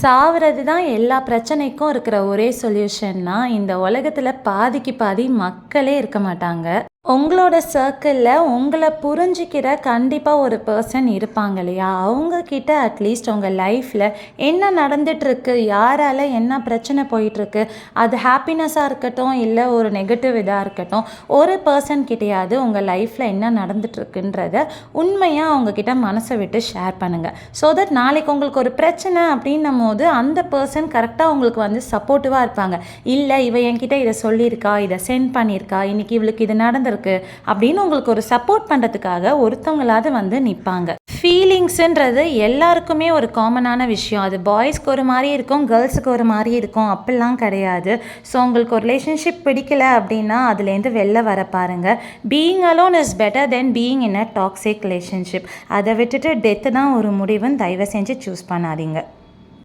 சாவுறது தான் எல்லா பிரச்சனைக்கும் இருக்கிற ஒரே சொல்யூஷன்னா, இந்த உலகத்துல பாதிக்கு பாதி மக்களே இருக்க மாட்டாங்க. உங்களோட சர்க்கிளில் உங்களை புரிஞ்சிக்கிற கண்டிப்பாக ஒரு பர்சன் இருப்பாங்க இல்லையா? அவங்க கிட்ட அட்லீஸ்ட் உங்கள் லைஃப்பில் என்ன நடந்துகிட்ருக்கு, யாரால் என்ன பிரச்சனை போயிட்டுருக்கு, அது ஹாப்பினஸ்ஸாக இருக்கட்டும், இல்லை ஒரு நெகட்டிவ் இதாக இருக்கட்டும், ஒரு பர்சன் கிட்டையாவது உங்கள் லைஃப்பில் என்ன நடந்துகிட்ருக்குன்றத உண்மையாக அவங்கக்கிட்ட மனசை விட்டு ஷேர் பண்ணுங்கள். ஸோ தட் நாளைக்கு உங்களுக்கு ஒரு பிரச்சனை அப்படின்னும் போது அந்த பர்சன் கரெக்டாக உங்களுக்கு வந்து சப்போர்ட்டிவாக இருப்பாங்க. இல்லை இவ என்கிட்ட இதை சொல்லியிருக்கா, இதை சென்ட் பண்ணியிருக்கா, இன்றைக்கி இவளுக்கு இது நடந்திருக்கு அப்படின்னு உங்களுக்கு ஒரு சப்போர்ட் பண்ணுறதுக்காக ஒருத்தவங்களாவது வந்து நிற்பாங்க. ஃபீலிங்ஸுன்றது எல்லாருக்குமே ஒரு காமனான விஷயம். அது பாய்ஸ்க்கு ஒரு மாதிரி இருக்கும், கேர்ள்ஸுக்கு ஒரு மாதிரி இருக்கும், அப்படிலாம் கிடையாது. ஸோ உங்களுக்கு ஒரு ரிலேஷன்ஷிப் பிடிக்கல அப்படின்னா அதுலேருந்து வெளில வர பாருங்கள். Being alone is better then being in a toxic relationship. அதை விட்டுட்டு டெத்து தான் ஒரு முடிவுன்னு தயவு செஞ்சு சூஸ் பண்ணாதீங்க.